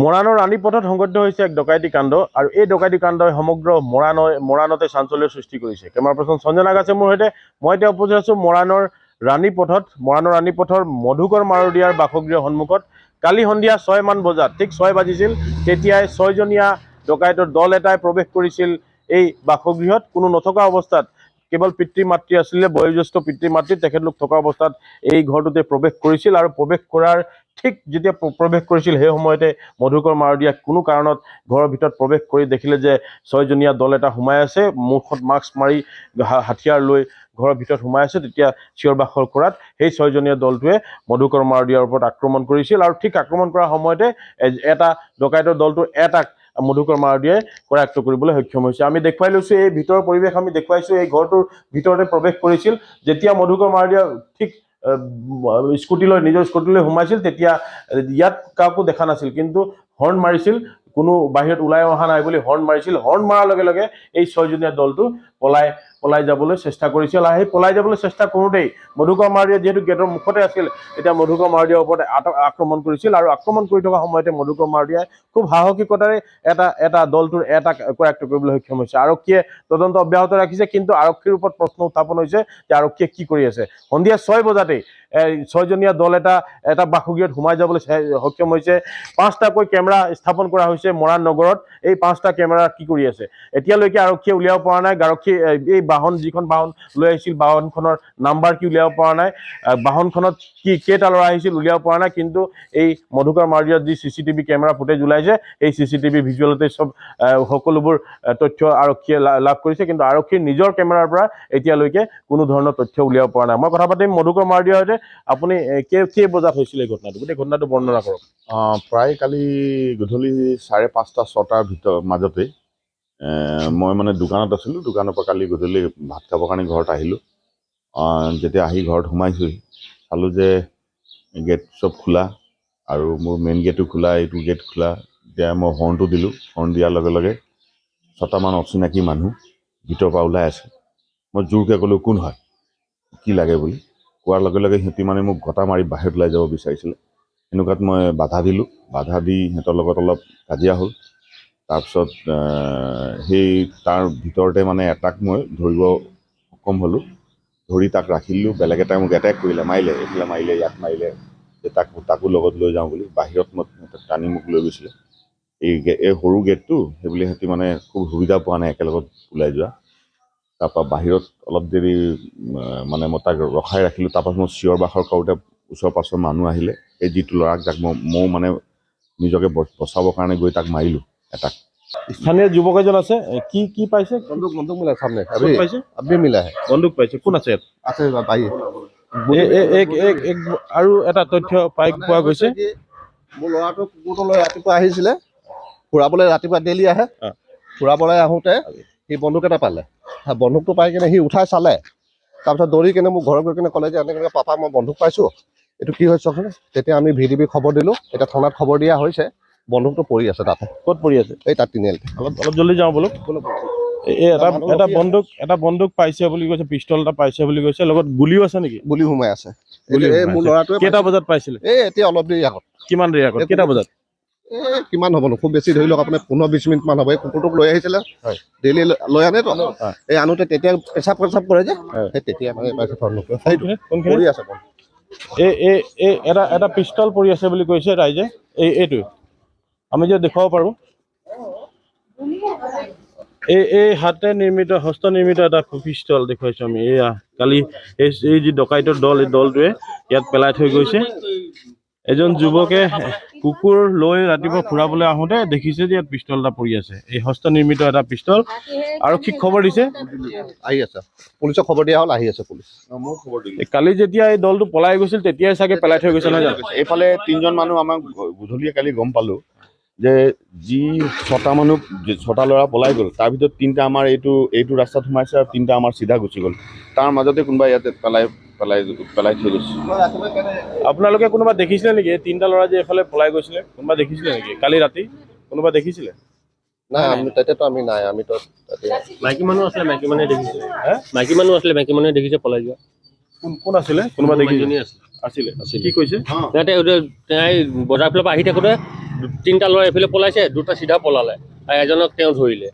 মৰাণৰ ৰাণীপথত সংঘটিত হৈছে এক ডকাইতি কাণ্ড আৰু এই ডকাইতি কাণ্ডই সমগ্ৰ মৰাণতে চাঞ্চল্যৰ সৃষ্টি কৰিছে। কেমেৰা পাৰ্চন সঞ্জয় নাগ আছে মোৰ সৈতে। মই এতিয়া উপস্থিত আছোঁ মৰাণৰ ৰাণীপথৰ মধুকৰ মাৰদিয়াৰ বাসগৃহৰ সন্মুখত। কালি সন্ধিয়া 6 মান বজাত ঠিক 6 বাজিছিল তেতিয়াই 6জনীয়া ডকাইতৰ দল এটাই প্ৰৱেশ কৰিছিল এই বাসগৃহত। কোনো নথকা অৱস্থাত কেৱল পিতৃ মাতৃ আছিলে, বয়োজ্যেষ্ঠ পিতৃ মাতৃ তেখেতলোক থকা অৱস্থাত এই ঘৰটোতে প্ৰৱেশ কৰিছিল আৰু প্ৰৱেশ কৰাৰ ঠিক যেতিয়া প্ৰৱেশ কৰিছিল সেই সময়তে মধুকৰ মাৰদিয়াক কোনো কাৰণত ঘৰৰ ভিতৰত প্ৰৱেশ কৰি দেখিলে যে 6জনীয়া দল এটা সোমাই আছে, মুখত মাস্ক মাৰি হাতিয়াৰ লৈ ঘৰৰ ভিতৰত সোমাই আছে। তেতিয়া চিঞৰ বাখৰ কৰাত সেই 6জনীয়া দলটোৱে মধুকৰ মাৰদিয়াৰ ওপৰত আক্ৰমণ কৰিছিল আৰু ঠিক আক্ৰমণ কৰাৰ সময়তে এটা ডকাইতৰ দলটো এটাক মধুকৰ মাৰদিয়াই কৰায়ত্ব কৰিবলৈ সক্ষম হৈছে। আমি দেখুৱাই লৈছোঁ এই ভিতৰৰ পৰিৱেশ, আমি দেখুৱাইছোঁ এই ঘৰটোৰ ভিতৰতে প্ৰৱেশ কৰিছিল। যেতিয়া মধুকৰ মাৰদিয়া ঠিক নিজৰ স্কুটিলৈ সোমাইছিল তেতিয়া ইয়াত কাকো দেখা নাছিল, কিন্তু হৰ্ণ মাৰিছিল, কোনো বাহিৰত ওলাই অহা নাই বুলি হৰ্ণ মাৰিছিল। হৰ্ণ মৰাৰ লগে লগে এই 6জনীয়া দলটো পলাই যাবলৈ চেষ্টা কৰিছিল আৰু সেই পলাই যাবলৈ চেষ্টা কৰোঁতেই মধুকৰ মাৰদিয়া যিহেতু গেটৰ মুখতে আছিল, তেতিয়া মধুকৰ মাৰদিয়াৰ ওপৰত আক্ৰমণ কৰিছিল আৰু আক্ৰমণ কৰি থকা সময়তে মধুকৰ মাৰদিয়াই খুব সাহসিকতাৰে এটা দলটোৰ এটাক কৰায়ত্ব কৰিবলৈ সক্ষম হৈছে। আৰক্ষীয়ে তদন্ত অব্যাহত ৰাখিছে, কিন্তু আৰক্ষীৰ ওপৰত প্ৰশ্ন উত্থাপন হৈছে যে আৰক্ষীয়ে কি কৰি আছে। সন্ধিয়া 6 বজাতেই 6জনীয়া দল এটা বাসগৃহত সোমাই যাবলৈ সক্ষম হৈছে। 5টাকৈ কেমেৰা স্থাপন কৰা হৈছে মৰাণ নগৰত। এই 5টা কেমেৰা কি কৰি আছে এতিয়ালৈকে আৰক্ষীয়ে উলিয়াব পৰা নাই। আৰক্ষীয়ে এই যিখন বাহন লৈ আহিছিল বাহনখনৰ নাম্বাৰ কি উলিয়াব পৰা নাই, বাহনখনত কেইটা ল'ৰা আহিছিল উলিয়াব পৰা নাই। কিন্তু এই মধুকৰ মাৰদিয়াৰ যি CCTV কেমেৰা ফুটেজ ওলাইছে এই CCTV ভিজুৱেলতে সকলোবোৰ তথ্য আৰক্ষীয়ে লাভ কৰিছে, কিন্তু আৰক্ষীৰ নিজৰ কেমেৰাৰ পৰা এতিয়ালৈকে কোনো ধৰণৰ তথ্য উলিয়াব পৰা নাই। মই কথা পাতিম মধুকৰ মাৰদিয়াৰ সৈতে। আপুনি কেই বজাত হৈছিল এই ঘটনাটো, গোটেই ঘটনাটো বৰ্ণনা কৰক। প্ৰায় কালি গধূলি 5:30 6টাৰ মাজতে মই মানে দোকানত আছিলোঁ। দোকানৰ পৰা কালি গধূলি ভাত খাবৰ কাৰণে ঘৰত আহিলোঁ। যেতিয়া আহি ঘৰত সোমাইছোঁহি চালোঁ যে গেট চব খোলা আৰু মোৰ মেইন গেটো খোলা, এইটো গেট খোলা। এতিয়া মই হৰ্ণটো দিলোঁ। হৰ্ণ দিয়াৰ লগে লগে 6টামান অচিনাকি মানুহ ভিতৰৰ পৰা ওলাই আছে। মই জোৰকৈ ক'লোঁ কোন হয়, কি লাগে বুলি। কোৱাৰ লগে লগে সিহঁতি মানে মোক গটা মাৰি বাহিৰত ওলাই যাব বিচাৰিছিলে। এনেকুৱাত মই বাধা দিলোঁ। বাধা দি সিহঁতৰ লগত অলপ কাজিয়া হ'ল। তাৰপিছত তাৰ ভিতৰতে মানে এটাক মই ধৰিব সক্ষম হ'লোঁ। ধৰি তাক ৰাখিলোঁ। বেলেগ এটাই মোক এটেক কৰিলে, মাৰিলে, এইফালে মাৰিলে, ইয়াত মাৰিলে যে তাকো লগত লৈ যাওঁ বুলি। বাহিৰত মই টানি মোক লৈ গৈছিলে। এই সৰু গেটটো সেইবুলি সিহঁতি মানে খুব সুবিধা পোৱা নাই একেলগত ওলাই যোৱা। তাৰপৰা বাহিৰত অলপ দেৰি মানে মই তাক ৰখাই ৰাখিলোঁ। তাৰপাছত মই চিঞৰ বাখৰ কৰোঁতে ওচৰ পাছৰ মানুহ আহিলে। এই যিটো ল'ৰাক যাক মই মানে নিজকে বচাবৰ কাৰণে গৈ তাক মাৰিলোঁ এটাক। স্থানীয় যুৱক এজন আছে, কি পাইছে? বন্দুক মিলা সামনে পাইছে, আপনি মিলা है বন্দুক পাইছে। কোন আছে আছে ভাই আৰু এটা তথ্য পোৱা গৈছে, মোৰ ল'ৰাটো কুকুৰটো লৈ ৰাতিপুৱা আহিছিলে ফুৰাবলৈ, ৰাতিপুৱা ডেইলি আহে। ফুৰাবলৈ আহোঁতে সি বন্দুক এটা পালে। বন্দুকটো পাই কিনে সি উঠাই চালে। তাৰপিছত দৌৰি কিনে মোক ঘৰত গৈ কিনে ক'লে যে এনেকৈ পাপা মই বন্দুক পাইছোঁ, এইটো কি হৈছে চাওকচোন। তেতিয়া আমি VDB খবৰ দিলোঁ। এতিয়া থানাত খবৰ দিয়া হৈছে। বন্দুকটো পৰি আছে তাতে। ক'ত পৰি আছে? এই তাত তিনিআলিতে। অলপ জলদি যাওঁ বলক। এটা বন্দুক পাইছে বুলি কৈছে, পিষ্টল এটা পাইছে বুলি কৈছে, লগত গুলিও আছে নেকি? গুলি সোমাই আছে। মোৰ আছে। ল'ৰাটোৱে কেইটা বজাত পাইছিলে? এতিয়া অলপ দেৰি আগত। কিমান দেৰি আগত? কেইটা বজাত? কিমান হ'ব নো, খুব বেছি ধৰি লওক আপোনাৰ 15-20 মিনিট মান হ'ব। এই কুকুৰটোক লৈ আহিছিলে, ডেইলি লৈ আনেতো। এই আনোতে তেতিয়া পেচাব কৰে যে, সেই তেতিয়া মানে পৰি আছে। এটা পিষ্টল পৰি আছে বুলি কৈছে ৰাইজে। এইটো আমি যে দেখুৱাব পাৰোঁ, এই হাতে নিৰ্মিত, হস্ত নিৰ্মিত এটা পিষ্টল দেখুৱাইছোঁ আমি। এয়া কালি এই যি ডকাইতৰ দল, এই দলটোৱে ইয়াত পেলাই থৈ গৈছে। এজন যুৱকে কুকুৰ লৈ ৰাতিপুৱা ফুৰাবলৈ আহোঁতে দেখিছে যে ইয়াত পিষ্টল এটা পৰি আছে। এই হস্ত নিৰ্মিত এটা পিষ্টল। আৰক্ষীক খবৰ দিছে, আহি আছে। পুলিচক খবৰ দিয়া হ'ল, আহি আছে পুলিচ। কালি যেতিয়া এই দলটো পলাই গৈছিল তেতিয়াই চাগে পেলাই থৈ গৈছে, নহয় জানো? এইফালে 3জন মানুহ আমাক গধূলিয়ে কালি গম পালোঁ যে যি 6টা ল'ৰা পলাই গ'ল, তাৰ ভিতৰত 3টা আমাৰ এইটো ৰাস্তাত সোমাইছে আৰু 3টা আমাৰ চিধা গুচি গ'ল। তাৰ মাজতে কোনোবা ইয়াতে পেলাই থৈ গৈছে। আপোনালোকে কোনোবা দেখিছিলে নেকি? 3টা ল'ৰা যে এইফালে পলাই গৈছিলে, কোনোবা দেখিছিলে নেকি কালি ৰাতি? কোনোবা দেখিছিলে? নাই, তেতিয়াতো আমি নাই। আমিতো মাইকী মানুহ আছিলে, মাইকী মানুহে দেখিছে। মাইকী মানুহে দেখিছে পলাই যোৱা। কোন আছিলে? কোনোবা দেখিছে? আছিলে। কি কৈছে? বজাৰ ফালৰ পৰা আহি থাকোঁতে তিনিটা ল'ৰা এইফালে পলাইছে, দুটা চিধা পলালে আৰু এজনক তেওঁ ধৰিলে।